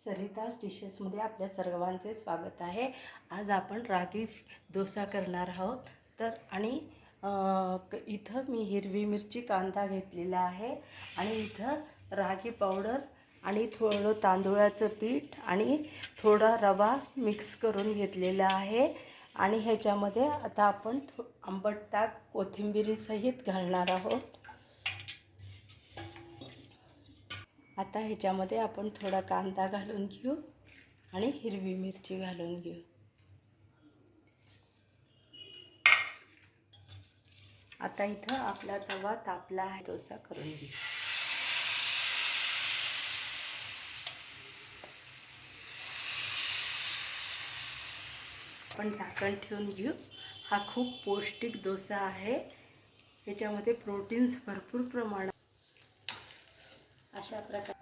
सरिताज डिशेसमध्ये आपल्या सर्वांचे स्वागत आहे। आज आपण रागी डोसा करणार आहोत। तर आणि इथं मी हिरवी मिरची कांदा घेतलेला आहे आणि इथं रागी पावडर आणि थोडं तांदूळाचं पीठ आणि थोडा रवा मिक्स करून घेतलेला आहे। आणि ह्याच्यामध्ये आता आपण आंबट ताक कोथिंबीरीसहित घालणार आहोत। आता ह्याच्यामध्ये आपण थोडा कांदा घालून घेऊ आणि हिरवी मिरची घालून घेऊ। आता इथं आपला तवा तापला आहे, डोसा करून घेऊ। आपण झाकण ठेवून घेऊ। हा खूप पौष्टिक डोसा आहे, याच्यामध्ये प्रोटीन्स भरपूर प्रमाणात। अशा प्रकारे